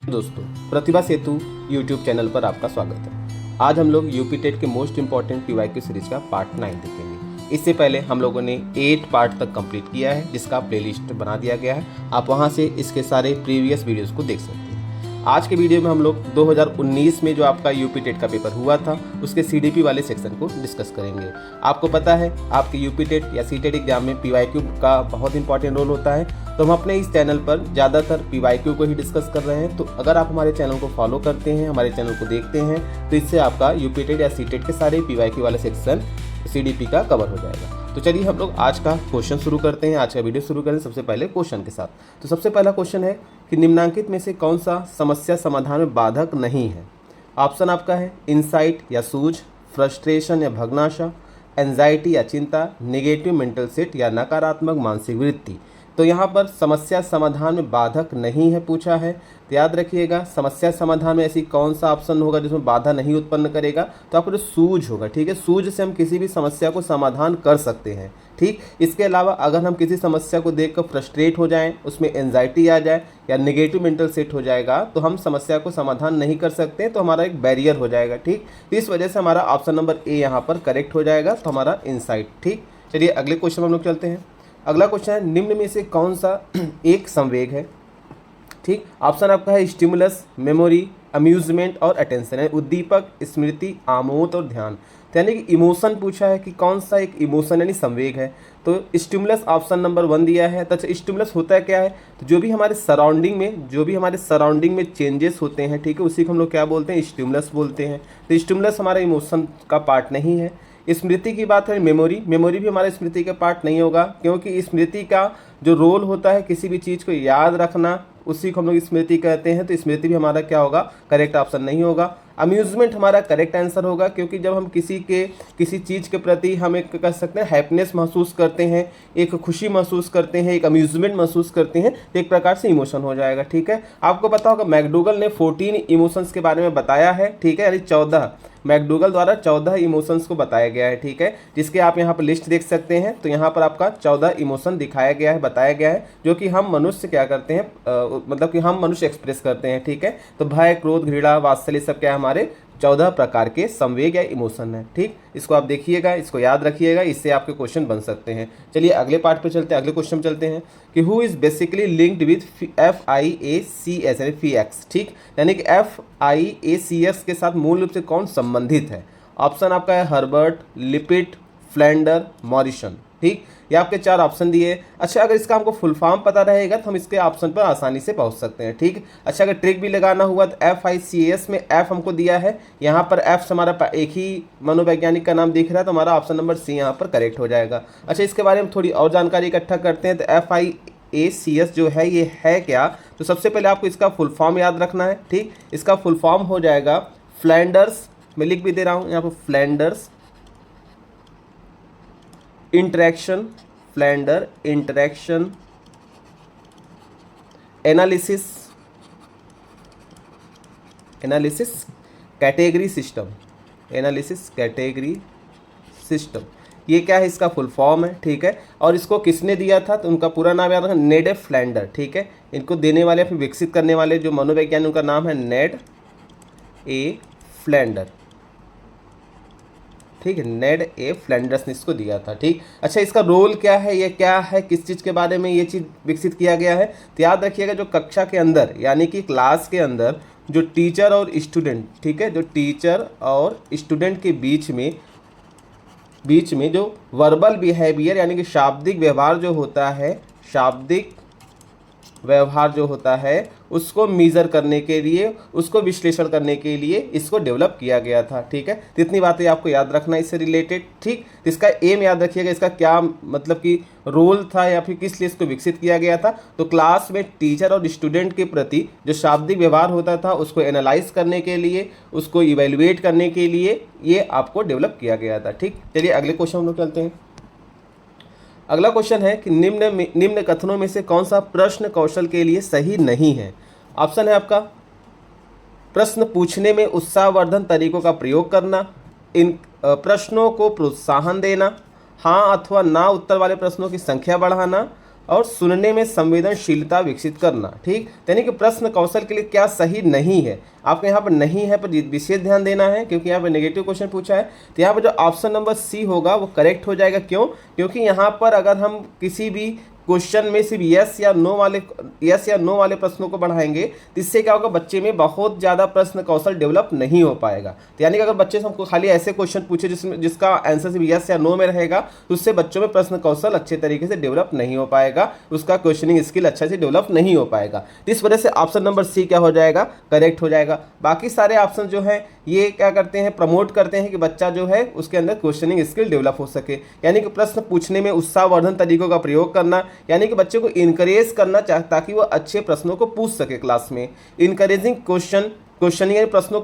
दोस्तों, प्रतिभा सेतु YouTube channel पर आपका स्वागत है। आज हम लोग यूपी टेट के मोस्ट इंपॉर्टेंट पीवाईक्यू सीरीज का पार्ट 9 देखेंगे। इससे पहले हम लोगों ने 8 पार्ट तक कंप्लीट किया है, जिसका प्लेलिस्ट बना दिया गया है। आप वहां से इसके सारे प्रीवियस वीडियोस को देख सकते हैं। आज के वीडियो में हम लोग 2019 में जो आपका यूपी टेट का पेपर हुआ था, उसके सीडीपी वाले सेक्शन को डिस्कस करेंगे। आपको पता है, आपके यूपी टेट या सीटेट एग्जाम में पीवाईक्यू का बहुत इंपॉर्टेंट रोल होता है, तो हम अपने इस चैनल पर ज़्यादातर पीवाईक्यू को ही डिस्कस कर रहे हैं। तो अगर आप हमारे चैनल को फॉलो करते हैं, हमारे चैनल को देखते हैं, तो इससे आपका यूपी टेट या सीटेट के सारे पीवाईक्यू वाले सेक्शन सीडीपी का कवर हो जाएगा। तो चलिए हम लोग आज का क्वेश्चन शुरू करते हैं। आज का वीडियो शुरू करें सबसे पहले क्वेश्चन के साथ। तो सबसे पहला क्वेश्चन है कि निम्नांकित में से कौन सा समस्या समाधान में बाधक नहीं है। ऑप्शन आपका है इनसाइट या सूझ, फ्रस्ट्रेशन या भग्नाशा, एंजाइटी या चिंता, नेगेटिव मेंटल सेट या नकारात्मक मानसिक वृत्ति। तो यहाँ पर समस्या समाधान में बाधक नहीं है पूछा है। तो याद रखिएगा, समस्या समाधान में ऐसी कौन सा ऑप्शन होगा जिसमें बाधा नहीं उत्पन्न करेगा, तो आपको जो सूझ होगा। ठीक है, सूझ से हम किसी भी समस्या को समाधान कर सकते हैं। ठीक, इसके अलावा अगर हम किसी समस्या को देखकर फ्रस्ट्रेट हो जाएं, उसमें एंजाइटी आ जाए या नेगेटिव मेंटल सेट हो जाएगा, तो हम समस्या को समाधान नहीं कर सकते, तो हमारा एक बैरियर हो जाएगा। ठीक, तो इस वजह से हमारा ऑप्शन नंबर ए यहाँ पर करेक्ट हो जाएगा, तो हमारा इनसाइट। ठीक, चलिए अगले क्वेश्चन हम लोग चलते हैं। अगला क्वेश्चन है, निम्न में से कौन सा एक संवेग है। ठीक, ऑप्शन आपका है स्टिमुलस, मेमोरी, अम्यूजमेंट और अटेंशन है। उद्दीपक, स्मृति, आमोद और ध्यान। तो यानी कि इमोशन पूछा है कि कौन सा एक इमोशन यानी संवेग है। तो स्टिमुलस ऑप्शन नंबर 1 दिया है। तो स्टिमुलस होता है क्या है, तो जो भी हमारे सराउंडिंग में चेंजेस होते हैं, ठीक है, उसी को हम लोग क्या बोलते हैं, स्टिमुलस बोलते हैं। तो स्टिमुलस हमारा इमोशन का पार्ट नहीं है। स्मृति की बात है, मेमोरी भी हमारे स्मृति का पार्ट नहीं होगा, क्योंकि स्मृति का जो रोल होता है किसी भी चीज़ को याद रखना, उसी को हम लोग स्मृति कहते हैं। तो स्मृति भी हमारा क्या होगा, करेक्ट ऑप्शन नहीं होगा। अम्यूजमेंट हमारा करेक्ट आंसर होगा, क्योंकि जब हम किसी चीज़ के प्रति हम एक कह सकते हैं हैप्पीनेस महसूस करते हैं, एक खुशी महसूस करते हैं, एक अम्यूजमेंट महसूस करते हैं, तो एक प्रकार से इमोशन हो जाएगा। ठीक है, आपको पता होगा मैकडूगल ने 14 इमोशंस के बारे में बताया है। ठीक है, यानी 14 मैकडूगल द्वारा 14 इमोशंस को बताया गया है। ठीक है, जिसके आप यहाँ पर लिस्ट देख सकते हैं। तो यहाँ पर आपका 14 इमोशन दिखाया गया है, बताया गया है, जो कि हम मनुष्य क्या करते हैं, मतलब कि हम मनुष्य एक्सप्रेस करते हैं। ठीक है, तो भय, क्रोध, घृणा, वात्सल्य सब क्या है, हमारे 14 प्रकार के संवेग या इमोशन है। ठीक, इसको आप देखिएगा, इसको याद रखिएगा, इससे आपके क्वेश्चन बन सकते हैं। चलिए अगले पार्ट पे चलते हैं, अगले क्वेश्चन चलते हैं कि who is basically linked with FIACS यानी फीएक्स। ठीक, यानी कि FIACS के साथ मूल रूप से कौन संबंधित है। ऑप्शन आपका है हर्बर्ट, लिपिट, फ्लैंडर, मॉरिसन। ठीक, ये आपके 4 ऑप्शन दिए। अच्छा, अगर इसका हमको फुल फॉर्म पता रहेगा तो हम इसके ऑप्शन पर आसानी से पहुंच सकते हैं। ठीक, अच्छा, अगर ट्रिक भी लगाना हुआ तो FICS में F हमको दिया है, यहाँ पर F से हमारा एक ही मनोवैज्ञानिक का नाम दिख रहा है, तो हमारा ऑप्शन नंबर C यहाँ पर करेक्ट हो जाएगा। अच्छा, इसके बारे में थोड़ी और जानकारी इकट्ठा करते हैं। तो FIACS जो है ये है क्या, तो सबसे पहले आपको इसका फुल फॉर्म याद रखना है। ठीक, इसका फुल फॉर्म हो जाएगा फ्लैंडर्स, मैं लिख भी दे रहा हूँ यहाँ पर, Flanders interaction, Flanders interaction analysis category system, ये क्या है, इसका फुल फॉर्म है। ठीक है, और इसको किसने दिया था, तो उनका पूरा नाम याद रखना, नेड ए फ्लैंडर। ठीक है, इनको देने वाले फिर विकसित करने वाले जो मनोवैज्ञानिक, उनका नाम है नेड ए फ्लैंडर। ठीक है, नेड ए फ्लैंडर्स ने इसको दिया था। ठीक, अच्छा, इसका रोल क्या है, ये क्या है, किस चीज़ के बारे में ये चीज़ विकसित किया गया है, तो याद रखिएगा, जो कक्षा के अंदर यानी कि क्लास के अंदर जो टीचर और स्टूडेंट, ठीक है, जो टीचर और स्टूडेंट के बीच में जो वर्बल बिहेवियर यानी कि शाब्दिक व्यवहार जो होता है, उसको मीज़र करने के लिए, उसको विश्लेषण करने के लिए इसको डेवलप किया गया था। ठीक है, तो इतनी बातें आपको याद रखना इससे रिलेटेड। ठीक, तो इसका एम याद रखिएगा, इसका क्या मतलब कि रोल था या फिर किस लिए इसको विकसित किया गया था, तो क्लास में टीचर और स्टूडेंट के प्रति जो शाब्दिक व्यवहार होता था उसको एनालाइज करने के लिए, उसको इवेल्युएट करने के लिए ये आपको डेवलप किया गया था। ठीक, चलिए अगले क्वेश्चन हम लोग चलते हैं। अगला क्वेश्चन है कि निम्न कथनों में से कौन सा प्रश्न कौशल के लिए सही नहीं है। ऑप्शन है आपका प्रश्न पूछने में उत्साहवर्धन तरीकों का प्रयोग करना, इन प्रश्नों को प्रोत्साहन देना, हाँ अथवा ना उत्तर वाले प्रश्नों की संख्या बढ़ाना, और सुनने में संवेदनशीलता विकसित करना। ठीक, यानी कि प्रश्न कौशल के लिए क्या सही नहीं है, आपको यहाँ पर नहीं है पर विशेष ध्यान देना है, क्योंकि यहाँ पर नेगेटिव क्वेश्चन पूछा है। तो यहाँ पर जो ऑप्शन नंबर सी होगा वो करेक्ट हो जाएगा। क्यों? क्योंकि यहाँ पर अगर हम किसी भी क्वेश्चन में सिर्फ यस या नो वाले प्रश्नों को बढ़ाएंगे तो इससे क्या होगा, बच्चे में बहुत ज़्यादा प्रश्न कौशल डेवलप नहीं हो पाएगा। तो यानी कि अगर बच्चे से हमको खाली ऐसे क्वेश्चन पूछे जिसका आंसर सिर्फ यस या नो में रहेगा तो उससे बच्चों में प्रश्न कौशल अच्छे तरीके से डेवलप नहीं हो पाएगा, उसका क्वेश्चनिंग स्किल अच्छे से डेवलप नहीं हो पाएगा। इस वजह से ऑप्शन नंबर सी क्या हो जाएगा, करेक्ट हो जाएगा। बाकी सारे ऑप्शन जो है ये क्या करते हैं, प्रमोट करते हैं कि बच्चा जो है उसके अंदर क्वेश्चनिंग स्किल डेवलप हो सके, यानी कि प्रश्न पूछने में उत्साहवर्धन तरीकों का प्रयोग करना, यानी कि बच्चे को इनकरेज करना ताकि वो अच्छे प्रश्नों को पूछ सके क्लास में। इनकरेजिंग क्वेश्चनिंग यानी प्रश्नों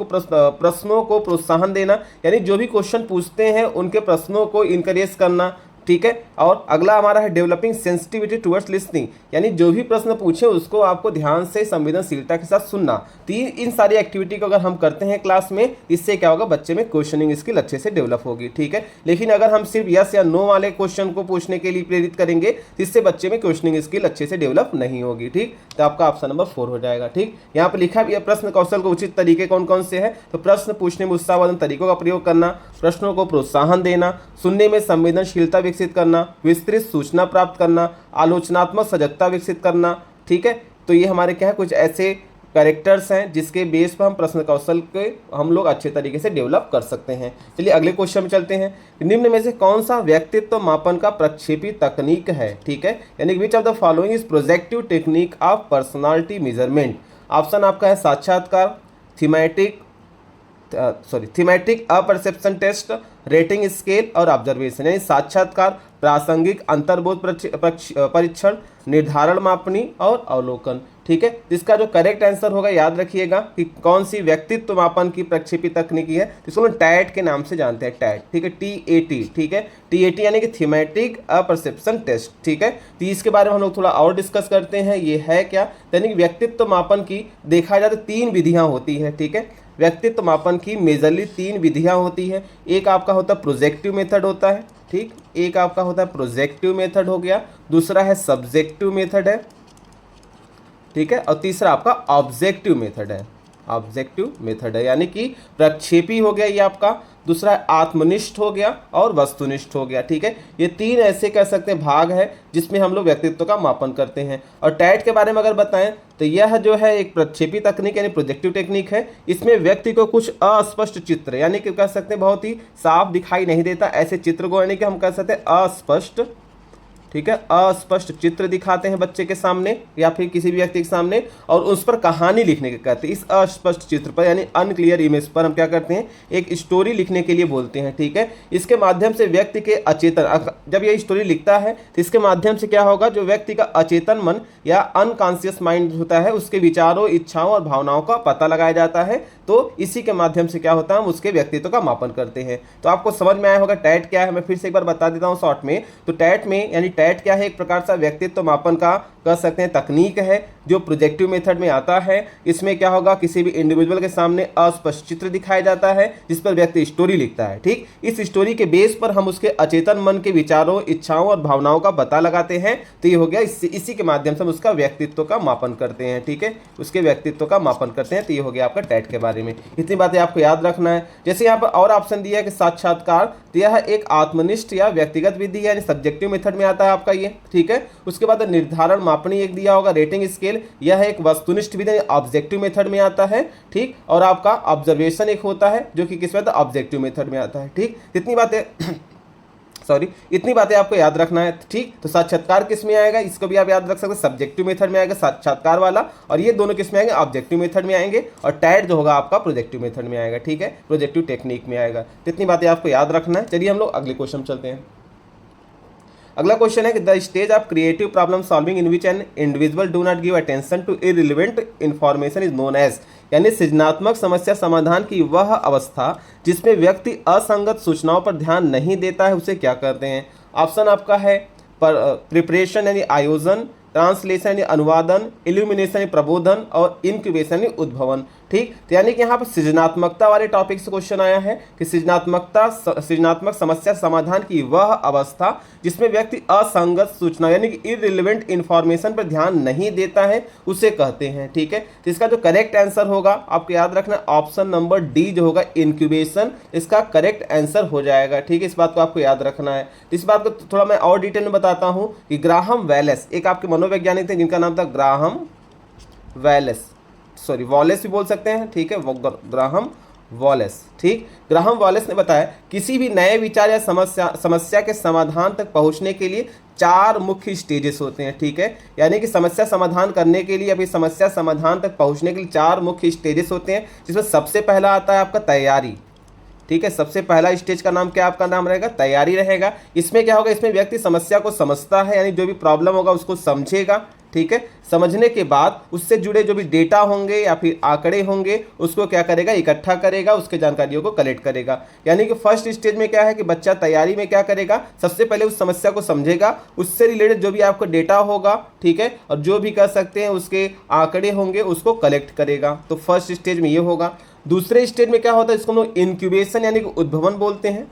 को प्रोत्साहन देना, यानी जो भी क्वेश्चन पूछते हैं उनके प्रश्नों को इनकरेज करना। ठीक है, और अगला हमारा है डेवलपिंग सेंसिटिविटी टुवर्ड्स लिसनिंग, यानी जो भी प्रश्न पूछे उसको आपको ध्यान से संवेदनशीलता के साथ सुनना। तो इन सारी एक्टिविटी को अगर हम करते हैं क्लास में, इससे क्या होगा, बच्चे में क्वेश्चनिंग स्किल अच्छे से डेवलप होगी। ठीक है, लेकिन अगर हम सिर्फ यस या नो वाले क्वेश्चन को पूछने के लिए प्रेरित करेंगे तो इससे बच्चे में क्वेश्चनिंग स्किल अच्छे से डेवलप नहीं होगी। ठीक, तो आपका ऑप्शन नंबर 4 हो जाएगा। ठीक, यहाँ पर लिखा है प्रश्न कौशल को उचित तरीके कौन कौन से है, तो प्रश्न पूछने में उत्साहवर्धक तरीकों का प्रयोग करना, प्रश्नों को प्रोत्साहन देना, सुनने में संवेदनशीलता विकसित करना, विस्तृत सूचना प्राप्त करना, आलोचनात्मक सजगता विकसित करना। ठीक है, तो ये हमारे क्या है, कुछ ऐसे कैरेक्टर्स हैं जिसके बेस पर हम प्रश्न कौशल के हम लोग अच्छे तरीके से डेवलप कर सकते हैं। चलिए अगले क्वेश्चन में चलते हैं। निम्न में से कौन सा व्यक्तित्व मापन का प्रक्षेपी तकनीक है? ठीक है, यानी which of the following is projective technique of personality measurement. Option आपका है साक्षात्कार, thematic apperception test, rating scale और ऑब्जर्वेशन। यानी साक्षात्कार, प्रासंगिक अंतर्बोध परीक्षण, निर्धारण मापनी और अवलोकन। ठीक है, इसका जो करेक्ट आंसर होगा याद रखिएगा कि कौन सी व्यक्तित्व मापन की प्रक्षेपी तकनीकी है, इसको हम टैट के नाम से जानते हैं, टैट। ठीक है, TAT। ठीक है, TAT यानी कि थीमेटिक अपरसेप्शन टेस्ट। ठीक है, तो इसके बारे में हम लोग थोड़ा और डिस्कस करते हैं। ये है क्या, यानी कि व्यक्तित्व मापन की देखा जाए तो 3 विधियां होती है। ठीक है, व्यक्तित्व मापन की मेजरली 3 विधियां होती है। एक आपका होता है प्रोजेक्टिव मेथड होता है। ठीक, एक आपका होता है प्रोजेक्टिव मेथड हो गया, दूसरा है सब्जेक्टिव मेथड है। ठीक है, और तीसरा आपका ऑब्जेक्टिव मेथड है। ऑब्जेक्टिव मेथड है यानी कि प्रक्षेपी हो गया ये आपका, दूसरा आत्मनिष्ठ हो गया और वस्तुनिष्ठ हो गया। ठीक है, ये 3 ऐसे कह सकते हैं भाग है जिसमें हम लोग व्यक्तित्व का मापन करते हैं। और टैट के बारे में अगर बताएं तो यह जो है एक प्रक्षेपी तकनीक यानी प्रोजेक्टिव टेक्निक है। इसमें व्यक्ति को कुछ अस्पष्ट चित्र यानी कि कह सकते हैं बहुत ही साफ दिखाई नहीं देता, ऐसे चित्र को यानी कि हम कह सकते हैं अस्पष्ट। ठीक है, अस्पष्ट चित्र दिखाते हैं बच्चे के सामने या फिर किसी भी व्यक्ति के सामने, और उस पर कहानी लिखने के कहते हैं। इस अस्पष्ट चित्र पर यानी अनक्लियर इमेज पर हम क्या करते हैं, एक स्टोरी लिखने के लिए बोलते हैं। ठीक है, इसके माध्यम से व्यक्ति के अचेतन, जब ये स्टोरी लिखता है तो इसके माध्यम से क्या होगा, जो व्यक्ति का अचेतन मन या अनकॉन्शियस माइंड होता है उसके विचारों, इच्छाओं और भावनाओं का पता लगाया जाता है। तो इसी के माध्यम से क्या होता है, हम उसके व्यक्तित्व का मापन करते हैं। तो आपको समझ में आया होगा टैट क्या है, मैं फिर से एक बार बता देता हूँ शॉर्ट में। तो टैट में यानी टैट क्या है, एक प्रकार का व्यक्तित्व मापन का कह सकते हैं तकनीक है जो प्रोजेक्टिव मेथड में आता है। इसमें क्या होगा, किसी भी इंडिविजुअल के सामने अस्पष्ट चित्र दिखाया जाता है जिस पर व्यक्ति स्टोरी लिखता है। ठीक, इस स्टोरी के बेस पर हम उसके अचेतन मन के विचारों, इच्छाओं और भावनाओं का पता लगाते हैं। तो ये हो गया, इसी के माध्यम से हम उसका व्यक्तित्व का मापन करते हैं। ठीक है, उसके व्यक्तित्व का मापन करते हैं। तो ये हो गया आपका टैट के बारे में। इतनी बातें आपको याद रखना है। जैसे यहाँ पर और ऑप्शन दिया है कि साक्षात्कार, तो यह एक आत्मनिष्ठ या व्यक्तिगत विधि यानी सब्जेक्टिव मेथड में आता है आपका ये। ठीक है, उसके बाद निर्धारण मापनी एक दिया होगा, रेटिंग स्केल, यह एक वस्तुनिष्ठ विधि ऑब्जेक्टिव मेथड में आता है। ठीक, और आपका ऑब्जर्वेशन एक होता है जो कि किस में ऑब्जेक्टिव मेथड में आता है। ठीक, इतनी बातें आपको याद रखना है। ठीक, तो साक्षात्कार किस में आएगा, इसको भी आप याद रख सकते हैं, सब्जेक्टिव मेथड में आएगा साक्षात्कार वाला, और ये दोनों किस में आएंगे, ऑब्जेक्टिव मेथड में आएंगे। और टैट जो होगा आपका प्रोजेक्टिव मेथड में आएगा। ठीक है, प्रोजेक्टिव टेक्निक में आएगा। तो इतनी बातें आपको याद रखना है। चलिए हम लोग अगले क्वेश्चन चलते हैं। अगला क्वेश्चन है कि the stage of creative problem solving in which an individual do not give attention to irrelevant information is known as, यानी सृजनात्मक समस्या समाधान की वह अवस्था जिसमें व्यक्ति असंगत सूचनाओं पर ध्यान नहीं देता है, उसे क्या कहते हैं? ऑप्शन आपका है प्रिपरेशन यानी आयोजन, ट्रांसलेशन यानी अनुवादन, इल्यूमिनेशन यानी प्रबोधन और इंक्यूबेशन यानी उद्भवन। ठीक, तो यानी कि यहाँ पर सृजनात्मकता वाले टॉपिक से क्वेश्चन आया है कि सृजनात्मक समस्या समाधान की वह अवस्था जिसमें व्यक्ति असंगत सूचना यानी कि इररिलेवेंट इंफॉर्मेशन पर ध्यान नहीं देता है उसे कहते हैं। ठीक है, तो इसका जो करेक्ट आंसर होगा आपको याद रखना ऑप्शन नंबर डी जो होगा इंक्यूबेशन, इसका करेक्ट आंसर हो जाएगा। ठीक है, इस बात को आपको याद रखना है। तो इस बात को थोड़ा मैं और डिटेल में बताता हूँ कि ग्राहम वेलेस एक आपके मनोवैज्ञानिक थे जिनका नाम था ग्राहम वॉलेस भी बोल सकते हैं। ठीक है, ग्राहम वॉलेस। ठीक, ग्राहम वॉलेस ने बताया किसी भी नए विचार या समस्या के समाधान तक पहुंचने के लिए 4 मुख्य स्टेजेस होते हैं। ठीक है, यानी कि समस्या समाधान करने के लिए अभी समस्या समाधान तक पहुंचने के लिए 4 मुख्य स्टेजेस होते हैं, जिसमें सबसे पहला आता है आपका तैयारी। ठीक है, सबसे पहला स्टेज का नाम क्या आपका नाम रहेगा, तैयारी रहेगा। इसमें क्या होगा, इसमें व्यक्ति समस्या को समझता है, यानी जो भी प्रॉब्लम होगा उसको समझेगा। ठीक है, समझने के बाद उससे जुड़े जो भी डेटा होंगे या फिर आंकड़े होंगे उसको क्या करेगा, इकट्ठा करेगा, उसके जानकारियों को कलेक्ट करेगा। यानी कि फर्स्ट स्टेज में क्या है कि बच्चा तैयारी में क्या करेगा, सबसे पहले उस समस्या को समझेगा, उससे रिलेटेड जो भी आपको डेटा होगा, ठीक है, और जो भी कर सकते हैं उसके आंकड़े होंगे उसको कलेक्ट करेगा। तो फर्स्ट स्टेज में ये होगा। दूसरे स्टेज में क्या होता है, इसको हम लोग इंक्यूबेशन यानी कि उद्भवन बोलते हैं।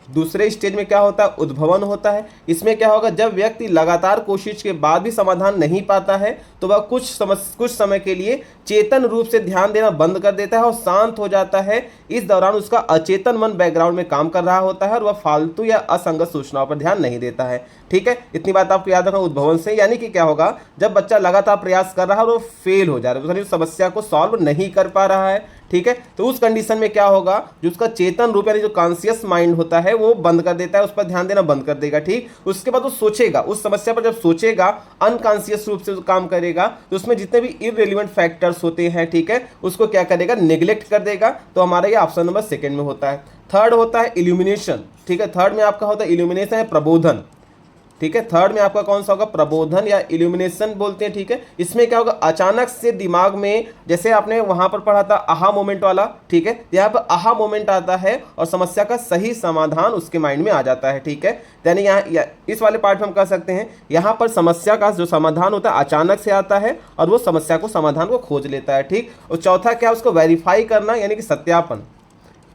दूसरे स्टेज में क्या होता है, उद्भवन होता है। इसमें क्या होगा, जब व्यक्ति लगातार कोशिश के बाद भी समाधान नहीं पाता है तो वह कुछ समय के लिए चेतन रूप से ध्यान देना बंद कर देता है और शांत हो जाता है। इस दौरान उसका अचेतन मन बैकग्राउंड में काम कर रहा होता है और वह फालतू या असंगत सूचनाओं पर ध्यान नहीं देता है। ठीक है, इतनी बात आपको याद रखना उद्भवन से। यानी कि क्या होगा, जब बच्चा लगातार प्रयास कर रहा है और वो फेल हो जा रहा है, समस्या को सॉल्व नहीं कर पा रहा है, ठीक है, तो उस कंडीशन में क्या होगा, जो उसका चेतन रूप यानी जो कॉन्शियस माइंड होता है वो बंद कर देता है, उस पर ध्यान देना बंद कर देगा। ठीक, उसके बाद वो सोचेगा, उस समस्या पर जब सोचेगा अनकॉन्शियस रूप से काम करेगा तो उसमें जितने भी इररिलेवेंट फैक्टर्स होते हैं, ठीक है, उसको क्या करेगा, नेग्लेक्ट कर देगा। तो हमारा ये ऑप्शन नंबर सेकंड में होता है। थर्ड होता है इल्यूमिनेशन। ठीक है, थर्ड में आपका होता है इल्यूमिनेशन है प्रबोधन। ठीक है, थर्ड में आपका कौन सा होगा, प्रबोधन या इल्यूमिनेशन बोलते हैं। ठीक है, इसमें क्या होगा, अचानक से दिमाग में, जैसे आपने वहां पर पढ़ा था आहा मोमेंट वाला, ठीक है, यहाँ पर आहा मोमेंट आता है और समस्या का सही समाधान उसके माइंड में आ जाता है। ठीक है, यानी यहाँ इस वाले पार्ट में हम कह सकते हैं यहाँ पर समस्या का जो समाधान होता है अचानक से आता है और वो समस्या को समाधान को खोज लेता है। ठीक, और चौथा क्या, उसको वेरीफाई करना यानी कि सत्यापन।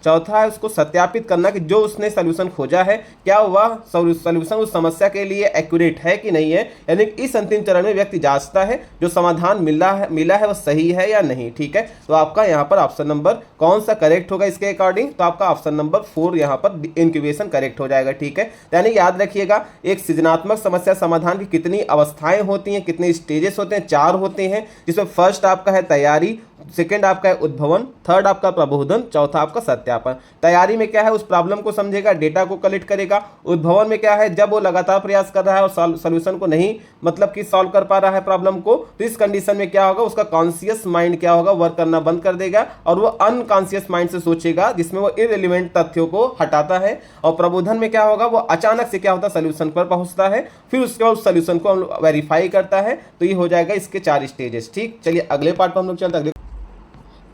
चौथा है उसको सत्यापित करना कि जो उसने सलूशन खोजा है क्या वह सलूशन उस समस्या के लिए एक्यूरेट है कि नहीं है। यानी इस अंतिम चरण में व्यक्ति जांचता है जो समाधान मिला है वह सही है या नहीं। ठीक है, तो आपका यहाँ पर ऑप्शन नंबर कौन सा करेक्ट होगा इसके अकॉर्डिंग, तो आपका ऑप्शन नंबर 4 यहाँ पर इंक्यूबेशन करेक्ट हो जाएगा। ठीक है, यानी याद रखिएगा एक सृजनात्मक समस्या समाधान की कितनी अवस्थाएं होती हैं, कितने स्टेजेस होते हैं, 4 होते हैं, जिसमें फर्स्ट आपका है तैयारी, सेकंड आपका है उद्भवन, थर्ड आपका प्रबोधन, चौथा आपका सत्यापन। तैयारी में क्या है, उस प्रॉब्लम को समझेगा, डेटा को कलेक्ट करेगा। उद्भवन में क्या है, जब वो लगातार प्रयास कर रहा है और सॉल्यूशन को नहीं मतलब कि सॉल्व कर पा रहा है प्रॉब्लम को, तो इस कंडीशन में क्या होगा, उसका कॉन्शियस माइंड क्या होगा, वर्क करना बंद कर देगा और वो अनकॉन्शियस माइंड से सोचेगा जिसमें वो इररिलेवेंट तथ्यों को हटाता है। और प्रबोधन में क्या होगा, वो अचानक से क्या होता है, सोल्यूशन पर पहुंचता है, फिर उसके बाद उस सोल्यूशन को वेरीफाई करता है। तो ये हो जाएगा इसके 4 स्टेजेस। ठीक, चलिए अगले पार्ट पर हम लोग चलते हैं।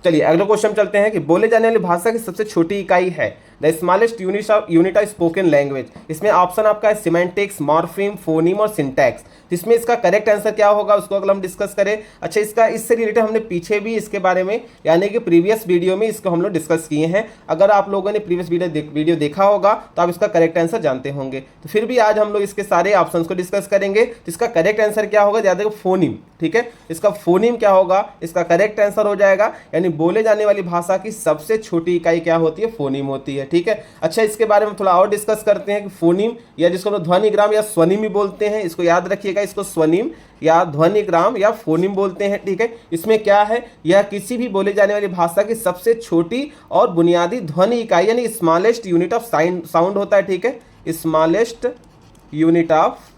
चलिए अगले क्वेश्चन चलते हैं कि बोले जाने वाली भाषा की सबसे छोटी इकाई है the smallest unit of spoken language. इसमें ऑप्शन आपका है सिमेंटिक्स, मॉर्फीम, फोनीम और सिंटैक्स। इसमें इसका करेक्ट आंसर क्या होगा उसको अगर हम डिस्कस करें। अच्छा, इसका इससे रिलेटेड हमने पीछे भी इसके बारे में यानी कि प्रीवियस वीडियो में इसको हम लोग डिस्कस किए हैं। अगर आप लोगों ने प्रीवियस वीडियो देखा होगा तो आप इसका करेक्ट आंसर जानते होंगे। तो फिर भी आज हम लोग इसके सारे ऑप्शंस को डिस्कस करेंगे। तो इसका करेक्ट आंसर क्या होगा, याद रखो फोनीम। ठीक है, इसका फोनीम क्या होगा, इसका करेक्ट आंसर हो जाएगा, यानी बोले जाने वाली भाषा की सबसे छोटी इकाई क्या होती है, फोनीम होती है। ठीक है, अच्छा इसके बारे में थोड़ा और डिस्कस करते हैं कि फोनीम या जिसको हम ध्वनिग्राम या स्वनिम भी बोलते हैं, इसको याद रखिएगा, इसको स्वनिम या ध्वनिग्राम या फोनीम बोलते हैं। ठीक है, इसमें क्या है, यह किसी भी बोले जाने वाली भाषा की सबसे छोटी और बुनियादी ध्वनि इकाई यानी स्मॉलेस्ट यूनिट ऑफ साउंड होता है। ठीक है, smallest unit of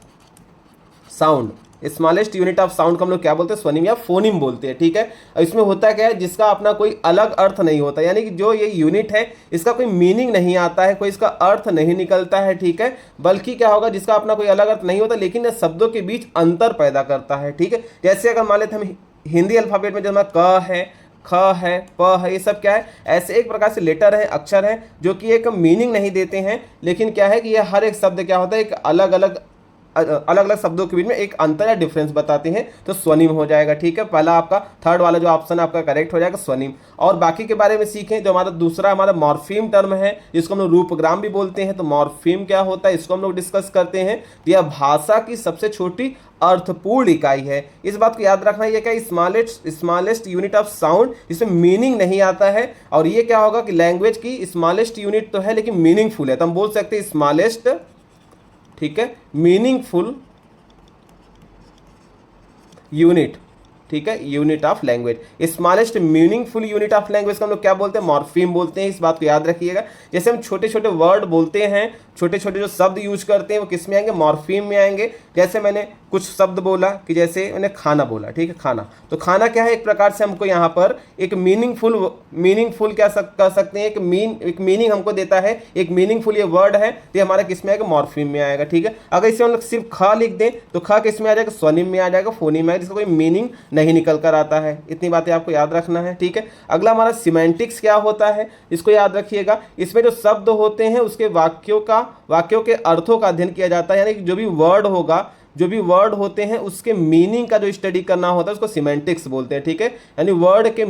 sound, smallest unit of sound को हम लोग क्या बोलते हैं, स्वनिम या फोनिम बोलते हैं। ठीक है, इसमें होता क्या है, जिसका अपना कोई अलग अर्थ नहीं होता, यानी कि जो ये यूनिट है इसका कोई मीनिंग नहीं आता है, कोई इसका अर्थ नहीं निकलता है। ठीक है, बल्कि क्या होगा, जिसका अपना कोई अलग अर्थ नहीं होता लेकिन शब्दों के बीच अंतर पैदा करता है। ठीक है, जैसे अगर मान लेते हम हिंदी अल्फाबेट में जो हमारा क है, ख है, प है, ये सब क्या है, ऐसे एक प्रकार से लेटर है, अक्षर है जो कि एक मीनिंग नहीं देते हैं, लेकिन क्या है कि ये हर एक शब्द क्या होता है, एक अलग अलग अलग अलग शब्दों के बीच में एक अंतर या डिफरेंस बताते हैं तो स्वनिम हो जाएगा। ठीक है, पहला आपका थर्ड वाला जो ऑप्शन आपका करेक्ट हो जाएगा स्वनिम। और बाकी के बारे में सीखें। जो हमारा दूसरा हमारा मॉर्फीम टर्म है जिसको हम लोग रूपग्राम भी बोलते हैं, तो मॉर्फीम क्या होता है इसको हम लोग डिस्कस करते हैं। यह भाषा की सबसे छोटी अर्थपूर्ण इकाई है। इस बात को याद रखना, ये क्या स्मॉलेस्ट यूनिट ऑफ साउंड, इसमें मीनिंग नहीं आता है। और ये क्या होगा कि लैंग्वेज की स्मॉलेस्ट यूनिट तो है लेकिन मीनिंगफुल है, तो हम बोल सकते हैं स्मॉलेस्ट, ठीक है, मीनिंगफुल यूनिट, ठीक है, unit of language. Smallest meaningful unit of language का हम लोग क्या बोलते हैं, मॉर्फीम बोलते हैं। इस बात को याद रखिएगा। जैसे हम छोटे छोटे वर्ड बोलते हैं, छोटे छोटे जो शब्द यूज करते हैं वो किस में आएंगे, मॉर्फीम में आएंगे। जैसे मैंने कुछ शब्द बोला कि जैसे मैंने खाना बोला, ठीक है, खाना, तो खाना क्या है, एक प्रकार से हमको यहाँ पर एक मीनिंगफुल क्या कह सकते हैं, एक मीनिंग हमको देता है, एक मीनिंगफुल ये वर्ड है, तो ये हमारा किस में आएगा, मॉर्फीम में आएगा। ठीक है, अगर इसे हम लोग सिर्फ ख लिख दें तो ख किस में आ जाएगा, स्वनिम में आ जाएगा, फोनिम में आएगा, जिसका कोई मीनिंग नहीं निकल कर आता है। इतनी बातें आपको याद रखना है। ठीक है, अगला हमारा सिमेंटिक्स क्या होता है, इसको याद रखिएगा। इसमें जो शब्द होते हैं उसके वाक्यों के अर्थों का अध्ययन किया जाता है, यानी कि जो भी वर्ड होते हैं उसके मीनिंग का जो स्टडी करना होता है उसको सिमेंटिक्स बोलते हैं। ठीक है, यानी वर्ड के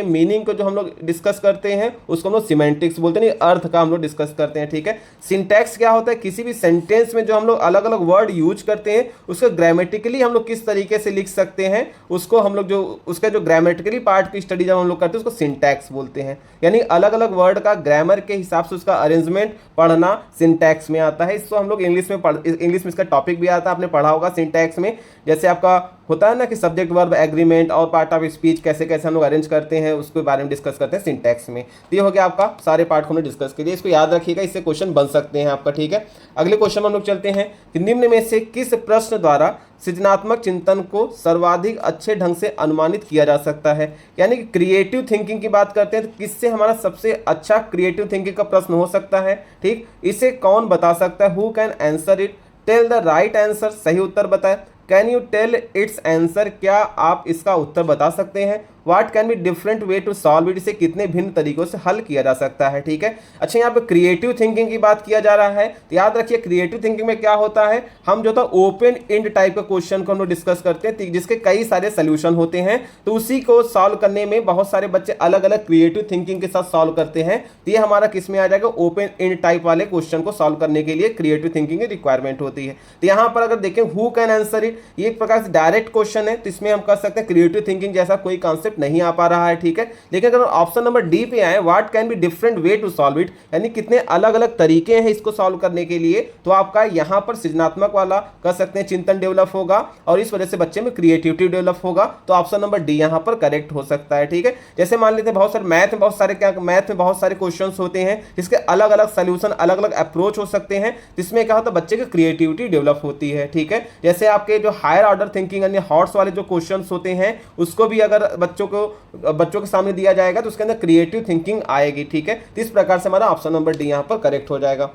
मीनिंग को जो हम लोग डिस्कस करते हैं उसको हम लोग सिमेंटिक्स बोलते हैं, अर्थ का हम लोग डिस्कस करते हैं। ठीक है, सिंटैक्स क्या होता है, किसी भी सेंटेंस में जो हम लोग अलग अलग वर्ड यूज करते हैं उसको ग्रामेटिकली हम लोग किस तरीके से लिख सकते हैं, उसको हम लोग उसका जो ग्रामेटिकली पार्ट की स्टडी जब हम लोग करते हैं उसको सिंटैक्स बोलते हैं। यानी अलग अलग वर्ड का ग्रामर के हिसाब से उसका अरेंजमेंट पढ़ना सिंटैक्स में आता है। इसको हम लोग इंग्लिश में इसका टॉपिक भी आता है, आपने पढ़ा होगा सिंटैक्स में। जैसे आपका होता है ना कि सब्जेक्ट वर्ब एग्रीमेंट और पार्ट ऑफ स्पीच कैसे कैसे हम लोग अरेंज करते हैं उसके बारे में डिस्कस करते हैं सिंटैक्स में। तो ये हो गया आपका सारे पार्ट को हमने डिस्कस किए, इसको याद रखिएगा, इससे क्वेश्चन बन सकते हैं आपका। ठीक है, अगले क्वेश्चन में हम लोग चलते हैं कि निम्न में से किस प्रश्न द्वारा सृजनात्मक चिंतन को सर्वाधिक अच्छे ढंग से अनुमानित किया जा सकता है। यानी कि क्रिएटिव थिंकिंग की बात करते हैं तो किससे हमारा सबसे अच्छा क्रिएटिव थिंकिंग का प्रश्न हो सकता है। ठीक, इसे कौन बता सकता है, who can answer it, tell the right answer, सही उत्तर बताए, can you tell its answer, क्या आप इसका उत्तर बता सकते हैं, what can be different way to solve it, इसे कितने भिन्न तरीकों से हल किया जा सकता है। ठीक है, अच्छा यहाँ पे क्रिएटिव थिंकिंग की बात किया जा रहा है, तो याद रखिए क्रिएटिव थिंकिंग में क्या होता है, हम जो था ओपन एंड टाइप का क्वेश्चन को हम लोग डिस्कस करते हैं जिसके कई सारे सोल्यूशन होते हैं, तो उसी को सॉल्व करने में बहुत सारे बच्चे अलग अलग क्रिएटिव थिंकिंग के साथ सॉल्व करते हैं। तो ये हमारा किस में आ जाएगा, ओपन एंड टाइप वाले क्वेश्चन को सॉल्व करने के लिए क्रिएटिव थिंकिंग की रिक्वायरमेंट होती है। तो यहाँ पर अगर देखें हु कैन आंसर इट, ये एक प्रकार से डायरेक्ट क्वेश्चन है, तो इसमें हम कह सकते हैं क्रिएटिव थिंकिंग जैसा कोई कॉन्सेप्ट नहीं आ पा रहा है। ठीक है, लेकिन अगर ऑप्शन नंबर डी पे आए, what can be different way to solve it, यानी कितने अलग अलग तरीके हैं इसको सॉल्व करने के लिए, तो आपका यहां पर सृजनात्मक वाला कह सकते हैं चिंतन डेवलप होगा और इस वजह से बच्चे में क्रिएटिविटी डेवलप होगा। तो ऑप्शन नंबर डी यहां पर करेक्ट हो सकता है। ठीक है, जैसे मान लेते हैं मैथ में बहुत सारे क्वेश्चंस होते हैं जिसके अलग अलग सोल्यूशन, अलग अलग अप्रोच हो सकते हैं, जिसमें क्या होता है बच्चे की क्रिएटिविटी डेवलप होती है। ठीक है, जैसे आपके जो हायर ऑर्डर थिंकिंग यानी हॉट्स वाले जो क्वेश्चंस होते हैं उसको भी अगर बच्चों के सामने दिया जाएगा तो उसके अंदर क्रिएटिव थिंकिंग आएगी। ठीक है, तो इस प्रकार से हमारा ऑप्शन नंबर डी यहां पर करेक्ट हो जाएगा।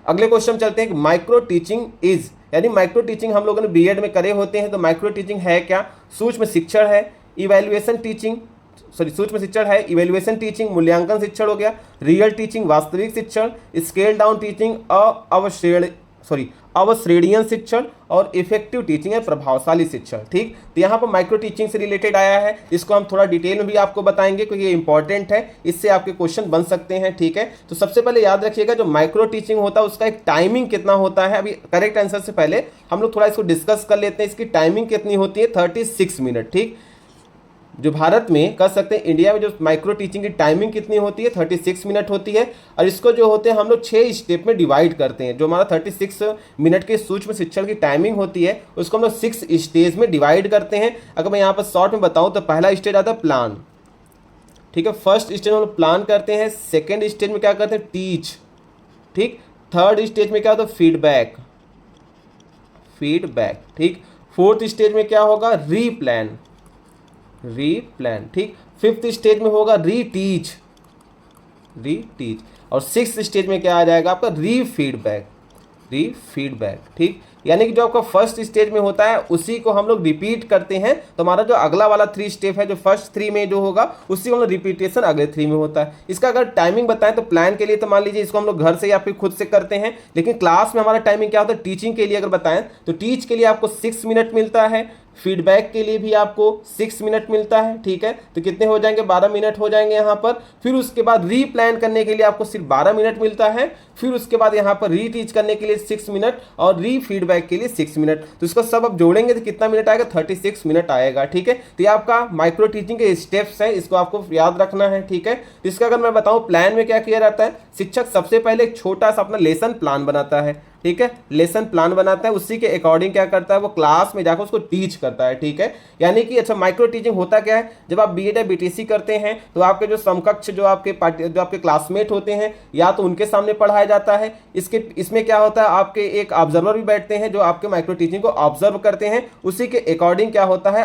अगले क्वेश्चन चलते हैं, माइक्रो टीचिंग इज, यानी माइक्रो टीचिंग हम लोगों ने बीएड में करे होते हैं, तो माइक्रो टीचिंग है क्या, सूक्ष्म शिक्षण है, सूक्ष्म शिक्षण है, इवैल्यूएशन टीचिंग मूल्यांकन शिक्षण हो गया, रियल टीचिंग वास्तविक शिक्षण, स्केल डाउन टीचिंग अवश्रेणीय शिक्षण, और इफेक्टिव टीचिंग है प्रभावशाली शिक्षण। ठीक, तो यहाँ पर माइक्रो टीचिंग से रिलेटेड आया है, इसको हम थोड़ा डिटेल में भी आपको बताएंगे क्योंकि ये इंपॉर्टेंट है, इससे आपके क्वेश्चन बन सकते हैं। ठीक है, तो सबसे पहले याद रखिएगा जो माइक्रो टीचिंग होता है उसका एक टाइमिंग कितना होता है। अभी करेक्ट आंसर से पहले हम लोग थोड़ा इसको डिस्कस कर लेते हैं, इसकी टाइमिंग कितनी होती है, 36 मिनट। ठीक, जो भारत में कह सकते हैं इंडिया में जो माइक्रो टीचिंग की टाइमिंग कितनी होती है, 36 मिनट होती है। और इसको जो होते हैं हम लोग 6 स्टेप में डिवाइड करते हैं। जो हमारा 36 मिनट के सूक्ष्म शिक्षण की टाइमिंग होती है उसको हम लोग 6 स्टेज में डिवाइड करते हैं। अगर मैं यहाँ पर शॉर्ट में बताऊँ तो पहला स्टेज आता है प्लान। ठीक है, फर्स्ट स्टेज में हम लोग प्लान करते हैं, सेकेंड स्टेज में क्या करते हैं, टीच। ठीक, थर्ड स्टेज में क्या होता है, फीडबैक। ठीक, फोर्थ स्टेज में क्या होगा, रीप्लान। ठीक, फिफ्थ स्टेज में होगा रीटीच। और सिक्स्थ स्टेज में क्या आ जाएगा आपका, रीफीडबैक। ठीक, यानी कि जो आपका फर्स्ट स्टेज में होता है उसी को हम लोग रिपीट करते हैं, तो हमारा जो अगला वाला 3 स्टेप है जो फर्स्ट 3 में जो होगा उसी को हम लोग रिपीटेशन अगले 3 में होता है। इसका अगर टाइमिंग बताएं तो प्लान के लिए तो मान लीजिए इसको हम लोग घर से या फिर खुद से करते हैं, लेकिन क्लास में हमारा टाइमिंग क्या होता है, टीचिंग के लिए अगर बताएं तो टीच के लिए आपको 6 मिनट मिलता है, फीडबैक के लिए भी आपको 6 मिनट मिलता है, ठीक है। तो कितने हो जाएंगे, 12 मिनट हो जाएंगे यहाँ पर। फिर उसके बाद रीप्लान करने के लिए आपको सिर्फ 12 मिनट मिलता है। फिर उसके बाद यहाँ पर री टीच करने के लिए 6 मिनट और री फीडबैक के लिए 6 मिनट। तो इसको सब अब जोड़ेंगे तो कितना मिनट आएगा, 36 मिनट आएगा, ठीक है। तो ये आपका माइक्रो टीचिंग के स्टेप्स है, इसको आपको याद रखना है, ठीक है। तो इसका अगर मैं बताऊँ प्लान में क्या किया जाता है, शिक्षक सबसे पहले एक छोटा सा अपना लेसन प्लान बनाता है, ठीक है। लेसन प्लान बनाता है, उसी के अकॉर्डिंग क्या करता है वो क्लास में जाकर उसको टीच करता है, ठीक है। यानी कि अच्छा माइक्रो टीचिंग होता क्या है, जब आप बीएड या बीटीसी करते हैं तो आपके जो समकक्ष जो आपके क्लासमेट होते हैं या तो उनके सामने पढ़ाया जाता है। इसमें क्या होता है, आपके एक ऑब्जर्वर भी बैठते हैं जो आपके माइक्रो टीचिंग को ऑब्जर्व करते हैं, उसी के अकॉर्डिंग क्या होता है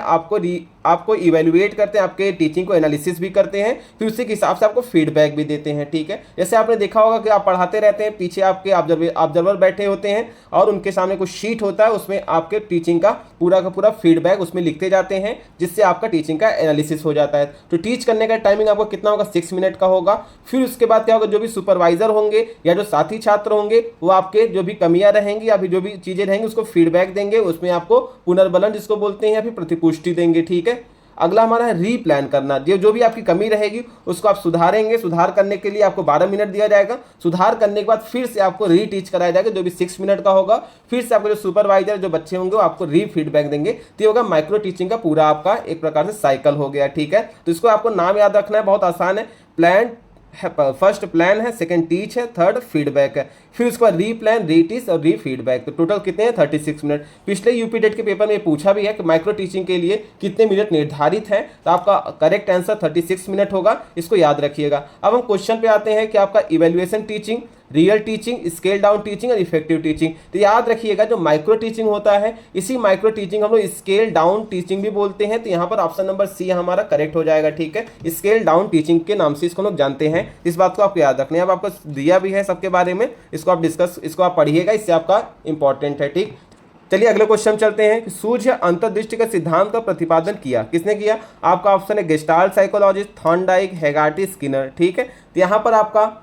आपको इवेल्युएट करते हैं, आपके टीचिंग को एनालिसिस भी करते हैं, फिर उसी के हिसाब से आपको फीडबैक भी देते हैं, ठीक है। जैसे आपने देखा होगा कि आप पढ़ाते रहते हैं, पीछे आपके ऑब्जर्वर बैठे होते हैं और उनके सामने कुछ शीट होता है, उसमें आपके टीचिंग का पूरा फीडबैक उसमें लिखते जाते हैं, जिससे आपका टीचिंग का एनालिसिस हो जाता है। तो टीच करने का टाइमिंग आपको कितना होगा, 6 मिनट का होगा। फिर उसके बाद क्या होगा, जो भी सुपरवाइजर होंगे या जो साथी छात्र होंगे वो आपके जो भी कमियां रहेंगी या फिर जो भी चीजें रहेंगी उसको फीडबैक देंगे, उसमें आपको पुनर्बलन जिसको बोलते हैं या फिर प्रतिपुष्टि देंगे, ठीक है। अगला हमारा है रीप्लान करना, जो भी आपकी कमी रहेगी उसको आप सुधारेंगे। सुधार करने के लिए आपको 12 मिनट दिया जाएगा। सुधार करने के बाद फिर से आपको री टीच कराया जाएगा, जो भी 6 मिनट का होगा। फिर से आपको जो सुपरवाइजर जो बच्चे होंगे वो आपको री फीडबैक देंगे। तो ये होगा माइक्रो टीचिंग का पूरा आपका एक प्रकार से साइकिल हो गया, ठीक है। तो इसको आपको नाम याद रखना है, बहुत आसान है। प्लान है, फर्स्ट प्लान है, सेकंड टीच है, थर्ड फीडबैक है, फिर उसके बाद री प्लान, री टीच और री फीडबैक। तो टोटल कितने हैं, 36 मिनट। पिछले यूपी टेट के पेपर में पूछा भी है कि माइक्रो टीचिंग के लिए कितने मिनट निर्धारित हैं, तो आपका करेक्ट आंसर 36 मिनट होगा, इसको याद रखिएगा। अब हम क्वेश्चन पे आते हैं कि आपका evaluation teaching, real teaching, scale down teaching और इफेक्टिव टीचिंग। तो याद रखिएगा जो माइक्रो टीचिंग होता है, इसी माइक्रो टीचिंग हम लोग स्केल डाउन टीचिंग भी बोलते हैं। तो यहाँ पर ऑप्शन नंबर सी हमारा करेक्ट हो जाएगा, ठीक है। स्केल डाउन टीचिंग के नाम से इसको लोग जानते हैं, इस बात को आपको याद रखना है। अब आपको दिया भी है सबके बारे में, इसको आप पढ़िएगा, इससे आपका इंपॉर्टेंट है, ठीक। चलिए अगले क्वेश्चन चलते हैं कि सूझ या अंतर्दृष्टि का सिद्धांत का प्रतिपादन किया, किसने किया। आपका ऑप्शन है गेस्टाल्ट साइकोलॉजिस्ट, थॉर्नडाइक, हेगार्टी, स्किनर, ठीक है। तो यहाँ पर आपका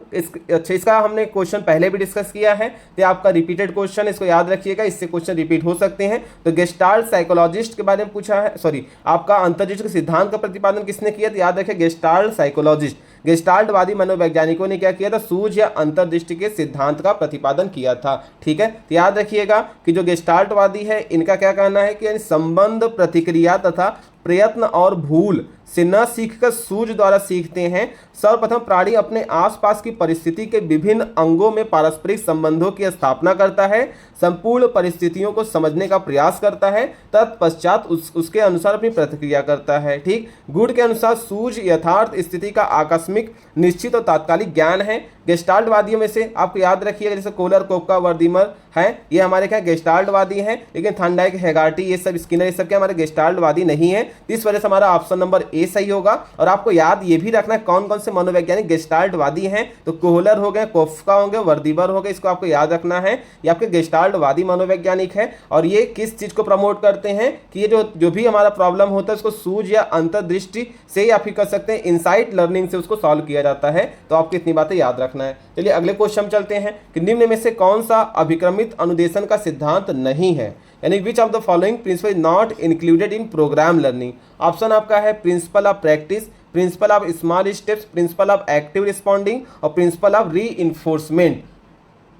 इसका हमने क्वेश्चन पहले भी डिस्कस किया है, तो आपका रिपीटेड क्वेश्चन, इसको याद रखिएगा, इससे क्वेश्चन रिपीट हो सकते हैं। तो गेस्टाल्ट साइकोलॉजिस्ट के बारे में पूछा है, सॉरी आपका अंतर्दृष्टि के सिद्धांत का प्रतिपादन किसने किया, तो याद रखिए गेस्टाल्ट साइकोलॉजिस्ट, गेस्टाल्टवादी मनोवैज्ञानिकों ने क्या किया था, सूझ या अंतर्दृष्टि के सिद्धांत का प्रतिपादन किया था, ठीक है। तो याद रखिएगा कि जो गेस्टाल्टवादी है इनका क्या कहना है कि संबंध, प्रतिक्रिया तथा प्रयत्न और भूल से न सीखकर सूझ द्वारा सीखते हैं। सर्वप्रथम प्राणी अपने आसपास की परिस्थिति के विभिन्न अंगों में पारस्परिक संबंधों की स्थापना करता है, संपूर्ण परिस्थितियों को समझने का प्रयास करता है, तत्पश्चात उसके अनुसार अपनी प्रतिक्रिया करता है, ठीक। गुण के अनुसार सूझ यथार्थ स्थिति का आकस्मिक, निश्चित और तात्कालिक ज्ञान है। गेस्टाल्टवादियों में से आपको याद रखिएगा जैसे कोलर, कोपका, वर्दीमर हैं, ये हमारे क्या गेस्टाल्टवादी हैं, लेकिन थॉर्नडाइक, हेगार्टी, ये सब, स्किनर, ये सब क्या हमारे गेस्टाल्टवादी नहीं है। इस वजह से हमारा ऑप्शन नंबर ए सही होगा। और आपको याद ये भी रखना है कौन कौन से मनोवैज्ञानिक गेस्टाल्टवादी हैं, तो कोहलर हो गए, कोफ्का होंगे, वर्दीमर हो गए, इसको आपको याद रखना है। ये आपके गेस्टाल्टवादी मनोवैज्ञानिक है और ये किस चीज को प्रमोट करते हैं कि ये जो भी हमारा प्रॉब्लम होता है उसको सूझ या अंतर्दृष्टि से या फिर कर सकते हैं इनसाइट लर्निंग से उसको सॉल्व किया जाता है। तो आपको इतनी बातें याद रखना है। चलिए अगले क्वेश्चन चलते हैं कि निम्न में से कौन सा अभिक्रमित अनुदेशन का सिद्धांत नहीं है, यानी which of the following principle is not included in programme learning. Option आपका है principle of practice, principle of small steps, principle of active responding और प्रिंसिपल ऑफ री इन्फोर्समेंट,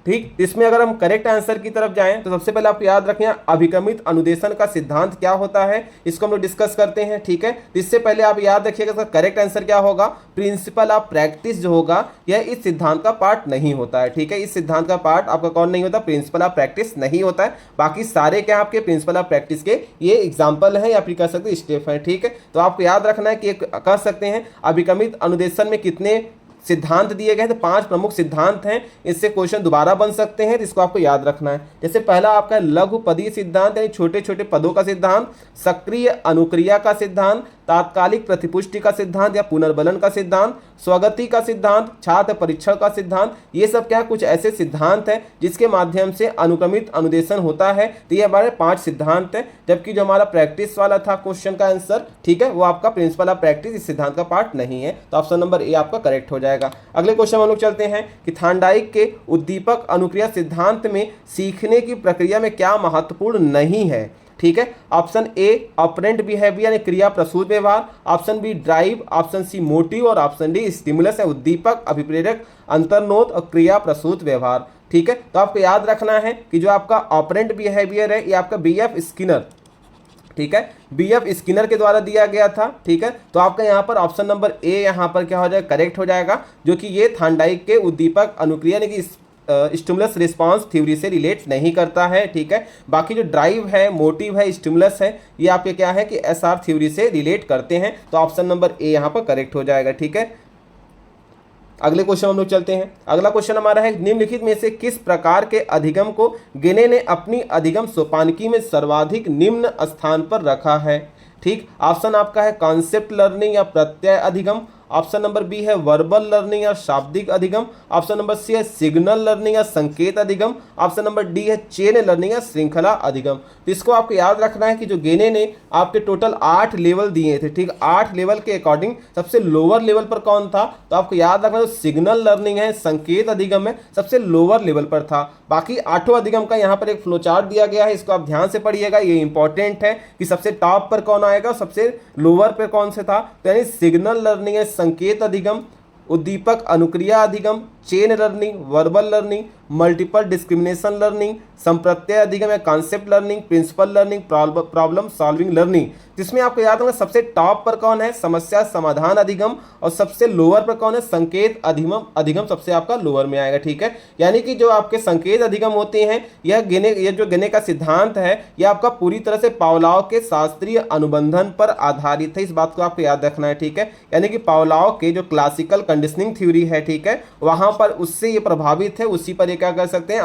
ठीक। इसमें अगर हम करेक्ट आंसर की तरफ जाएं तो सबसे पहले आप याद रखें अभिक्रमित अनुदेशन का सिद्धांत क्या होता है, इसको हम लोग डिस्कस करते हैं, ठीक है। इससे पहले आप याद रखिएगा इसका करेक्ट आंसर क्या होगा, प्रिंसिपल ऑफ प्रैक्टिस जो होगा यह इस सिद्धांत का पार्ट नहीं होता है, ठीक है। इस सिद्धांत का पार्ट आपका कौन नहीं होता, प्रिंसिपल ऑफ प्रैक्टिस नहीं होता है। बाकी सारे क्या आपके प्रिंसिपल ऑफ प्रैक्टिस के ये एग्जाम्पल हैं या फिर कह सकते स्टेप हैं, ठीक है। तो आपको याद रखना है कि कह सकते हैं अभिक्रमित अनुदेशन में कितने सिद्धांत दिए गए हैं, तो 5 प्रमुख सिद्धांत हैं। इससे क्वेश्चन दोबारा बन सकते हैं, तो इसको आपको याद रखना है। जैसे पहला आपका लघु पदीय सिद्धांत यानी छोटे छोटे पदों का सिद्धांत, सक्रिय अनुक्रिया का सिद्धांत, तात्कालिक प्रतिपुष्टि का सिद्धांत या पुनर्बलन का सिद्धांत, स्वगति का सिद्धांत, छात्र परीक्षण का सिद्धांत, ये सब क्या कुछ ऐसे सिद्धांत हैं जिसके माध्यम से अनुक्रमित अनुदेशन होता है। तो ये हमारे 5 सिद्धांत हैं, जबकि जो हमारा प्रैक्टिस वाला था क्वेश्चन का आंसर, ठीक है, वो आपका प्रिंसिपल ऑफ प्रैक्टिस इस सिद्धांत का पार्ट नहीं है। तो ऑप्शन नंबर ए आपका करेक्ट हो जाएगा। अगले क्वेश्चन हम लोग चलते हैं कि थार्नडाइक के उद्दीपक अनुक्रिया सिद्धांत में सीखने की प्रक्रिया में क्या महत्वपूर्ण नहीं है। ठीक है, ऑप्शन ए ऑपरेंट बिहेवियर यानी क्रिया प्रसूत व्यवहार, option B drive, option C motive और ऑप्शन डी स्टिमुलस है उद्दीपक, अभिप्रेरक, अंतर्नोद और क्रिया प्रसूत व्यवहार। ठीक है, तो आपको याद रखना है कि जो आपका ऑपरेंट बिहेवियर है ये आपका बीएफ स्किनर, ठीक है, बीएफ स्किनर के द्वारा दिया गया था। ठीक है, तो आपका यहाँ पर ऑप्शन नंबर ए यहाँ पर क्या हो जाएगा, करेक्ट हो जाएगा, जो कि ये थार्नडाइक के उद्दीपक अनुक्रिया यानी कि स्टिमुलस रिस्पांस थ्योरी से रिलेट नहीं करता है। ठीक है, बाकी जो ड्राइव है, मोटिव है, स्टिमुलस है, ये आपके क्या है कि एसआर थ्योरी से रिलेट करते हैं। तो ऑप्शन नंबर ए यहाँ पर करेक्ट हो जाएगा। ठीक है, अगले क्वेश्चन हम लोग चलते हैं। अगला क्वेश्चन हमारा है निम्नलिखित में से किस प्रकार के अधिगम को गेने ने अपनी अधिगम सोपानकी में सर्वाधिक निम्न स्थान पर रखा है। ठीक, ऑप्शन आपका है कॉन्सेप्ट लर्निंग या प्रत्यय अधिगम, ऑप्शन नंबर बी है वर्बल लर्निंग या शाब्दिक अधिगम, ऑप्शन नंबर सी है सिग्नल लर्निंग या संकेत अधिगम, ऑप्शन नंबर डी है चेन लर्निंग या श्रृंखला अधिगम। तो इसको आपको याद रखना है कि जो गेने ने आपके टोटल 8 लेवल दिए थे। ठीक, 8 लेवल के अकॉर्डिंग सबसे लोअर लेवल पर कौन था, तो आपको याद रखना जो सिग्नल लर्निंग है, संकेत अधिगम है, सबसे लोअर लेवल पर था। बाकी 8 अधिगम का यहाँ पर एक फ्लो चार्ट दिया गया है, इसको आप ध्यान से पढ़िएगा, ये इंपॉर्टेंट है कि सबसे टॉप पर कौन आएगा, सबसे लोअर पर कौन से था। तो यानी सिग्नल लर्निंग है, संकेत अधिगम, उद्दीपक अनुक्रिया अधिगम, chain learning, verbal learning, multiple discrimination learning, संप्रत्यय अधिगम या concept learning, principle learning, problem solving learning. जिसमें आपको याद होगा सबसे टॉप पर कौन है, समस्या समाधान अधिगम, और सबसे लोअर पर कौन है, संकेत अधिगम सबसे आपका लोअर में आएगा। ठीक है, यानी कि जो आपके संकेत अधिगम होते हैं, यह जो गेने का सिद्धांत है, यह आपका पूरी तरह से पावलोव के शास्त्रीय अनुबंधन पर आधारित है। इस बात को आपको याद रखना है। ठीक है, यानी कि पावलोव के जो क्लासिकल कंडीशनिंग थ्योरी है, ठीक है, वहां पर उससे ये प्रभावित है, उसी पर ये क्या कर सकते हैं,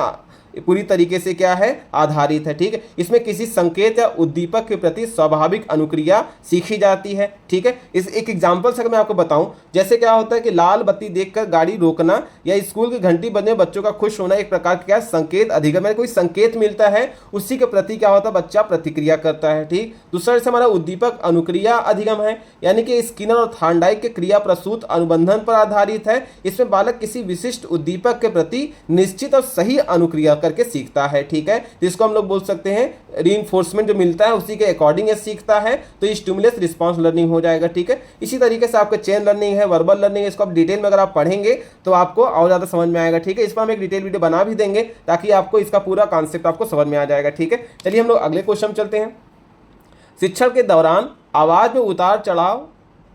पूरी तरीके से क्या है, आधारित है। ठीक है, इसमें किसी संकेत या उद्दीपक के प्रति स्वाभाविक अनुक्रिया सीखी जाती है। ठीक है, इस एक एग्जांपल से मैं आपको बताऊं, जैसे क्या होता है कि लाल बत्ती देखकर गाड़ी रोकना या स्कूल की घंटी बजने बच्चों का खुश होना एक प्रकार का क्या संकेत अधिगम है। कोई संकेत मिलता है, उसी के प्रति क्या होता है, बच्चा प्रतिक्रिया करता है। ठीक, दूसरा से हमारा उद्दीपक अनुक्रिया अधिगम है, यानी कि स्किनर और थार्नडाइक के क्रिया प्रसूत अनुबंधन पर आधारित है। इसमें बालक किसी विशिष्ट उद्दीपक के प्रति निश्चित और सही अनुक्रिया करके सीखता है। ठीक है, जिसको हम लोग बोल सकते हैं रीइंफोर्समेंट जो मिलता है उसी के अकॉर्डिंग ये सीखता है, तो स्टिमुलस रिस्पांस लर्निंग हो जाएगा। ठीक है, इसी तरीके से आपका चेन लर्निंग है, वर्बल लर्निंग है, इसको आप डिटेल में अगर आप पढ़ेंगे तो आपको और ज्यादा समझ में आएगा। ठीक है, इस पर हम एक डिटेल वीडियो बना भी देंगे ताकि आपको इसका पूरा कॉन्सेप्ट आपको समझ में आ जाएगा। ठीक है, चलिए हम लोग अगले क्वेश्चन चलते हैं। शिक्षण के दौरान आवाज में उतार चढ़ाव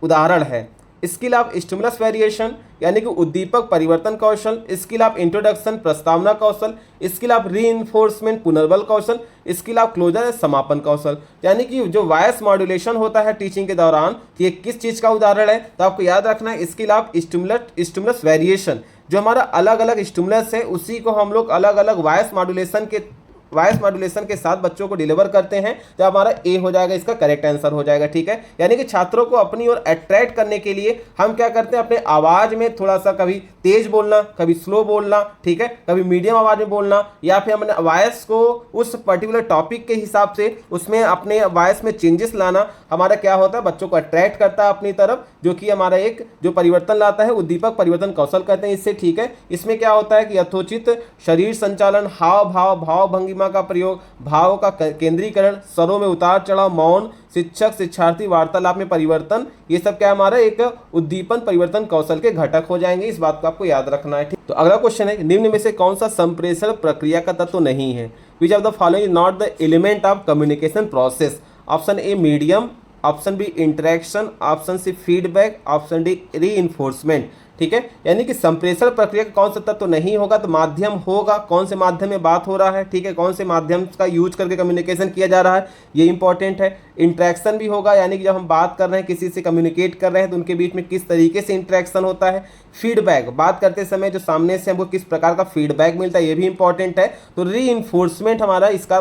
उदाहरण है। स्किल ऑफ स्टिमुलस वेरिएशन यानी कि उद्दीपक परिवर्तन कौशल, स्किल ऑफ इंट्रोडक्शन प्रस्तावना कौशल, स्किल ऑफ रीइंफोर्समेंट पुनर्बल कौशल, स्किल ऑफ क्लोजर समापन कौशल। यानी कि जो वॉइस मॉड्यूलेशन होता है टीचिंग के दौरान, ये किस चीज़ का उदाहरण है, तो आपको याद रखना है स्किल ऑफ स्टिमुलस वेरिएशन। जो हमारा अलग अलग स्टिमुलस है उसी को हम लोग अलग अलग वॉइस मॉड्यूलेशन के साथ बच्चों को डिलीवर करते हैं, तो हमारा ए हो जाएगा, इसका करेक्ट आंसर हो जाएगा। ठीक है, यानी कि छात्रों को अपनी ओर अट्रैक्ट करने के लिए हम क्या करते हैं, अपने आवाज में थोड़ा सा कभी तेज बोलना, कभी स्लो बोलना, ठीक है, कभी मीडियम आवाज में बोलना, या फिर हमने वॉइस को उस पर्टिकुलर टॉपिक के हिसाब से उसमें अपने वॉइस में चेंजेस लाना हमारा क्या होता है, बच्चों को अट्रैक्ट करता है अपनी तरफ, जो कि हमारा एक जो परिवर्तन लाता है उद्दीपक परिवर्तन कौशल कहते हैं इससे। ठीक है, इसमें क्या होता है कि यथोचित शरीर संचालन, हाव भाव, भाव भंगिमा का प्रयोग, भाव का केंद्रीकरण, स्वरों में उतार चढ़ाव, मौन, शिक्षक शिक्षार्थी वार्तालाप में परिवर्तन, ये सब क्या हमारा एक उद्दीपन परिवर्तन कौशल के घटक हो जाएंगे। इस बात को आपको याद रखना है। तो अगला क्वेश्चन है निम्न में से कौन सा संप्रेषण प्रक्रिया का तत्व नहीं है। Which of the following is not the element of communication process. Option A medium, option B interaction, option C feedback, option D reinforcement. ठीक है, यानी कि संप्रेषण प्रक्रिया का कौन सा तत्व नहीं होगा, तो माध्यम होगा। कौन से माध्यम में बात हो रहा है, ठीक है, कौन से माध्यम का यूज करके कम्युनिकेशन किया जा रहा है, ये इंपॉर्टेंट है। इंटरेक्शन भी होगा, यानी कि जब हम बात कर रहे हैं, किसी से कम्युनिकेट कर रहे हैं तो उनके बीच में किस तरीके से इंटरेक्शन होता है। फीडबैक, बात करते समय जो सामने से हमको किस प्रकार का फीडबैक मिलता है, ये भी इंपॉर्टेंट है। तो रीइंफोर्समेंट हमारा इसका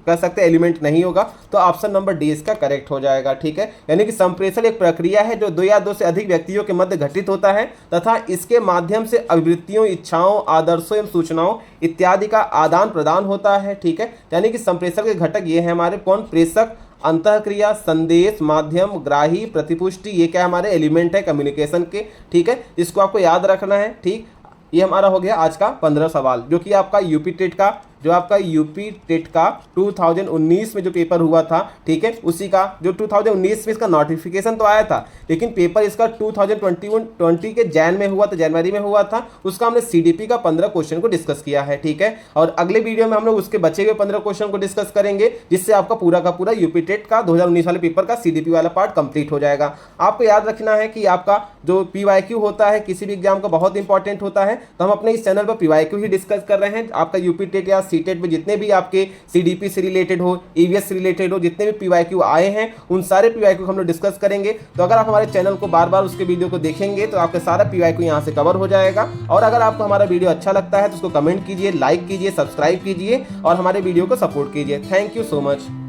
कह सकते हैं एलिमेंट नहीं होगा, तो ऑप्शन नंबर डी इसका करेक्ट हो जाएगा। ठीक है, यानी कि संप्रेषण एक प्रक्रिया है जो 2 या 2 से अधिक व्यक्तियों के मध्य घटित होता है तथा इसके माध्यम से अभिवृत्तियों, इच्छाओं, आदर्शों एवं सूचनाओं इत्यादि का आदान प्रदान होता है। ठीक है, यानी कि संप्रेषण के घटक ये है हमारे कौन, प्रेषक, अंतःक्रिया, संदेश, माध्यम, ग्राही, प्रतिपुष्टि, ये क्या हमारे एलिमेंट है कम्युनिकेशन के। ठीक है, इसको आपको याद रखना है। ठीक, ये हमारा हो गया आज का 15 सवाल, जो कि आपका यूपी टेट का 2019 में जो पेपर हुआ था, ठीक है, उसी का जो 2019 में इसका नोटिफिकेशन तो आया था, लेकिन पेपर इसका 2020 के जनवरी में हुआ था। उसका हमने सीडीपी का 15 क्वेश्चन को डिस्कस किया है। ठीक है, और अगले वीडियो में हम लोग उसके बचे हुए 15 क्वेश्चन को डिस्कस करेंगे, जिससे आपका पूरा का पूरा यूपी टेट का 2019 वाले पेपर का सीडीपी वाला पार्ट कंप्लीट हो जाएगा। आपको याद रखना है कि आपका जो पीवाईक्यू होता है किसी भी एग्जाम का बहुत इंपॉर्टेंट होता है, तो हम अपने इस चैनल पर पीवाईक्यू ही डिस्कस कर रहे हैं। आपका यूपी टेट या सीटेट में जितने भी आपके सीडीपी से रिलेटेड हो, ईवीएस से रिलेटेड हो, जितने भी पीवाईक्यू आए हैं उन सारे पीवाईक्यू हम लोग डिस्कस करेंगे। तो अगर आप हमारे चैनल को बार बार उसके वीडियो को देखेंगे तो आपका सारा पीवाईक्यू यहाँ से कवर हो जाएगा। और अगर आपको हमारा वीडियो अच्छा लगता है तो उसको कमेंट कीजिए, लाइक कीजिए, सब्सक्राइब कीजिए और हमारे वीडियो को सपोर्ट कीजिए। Thank you so much.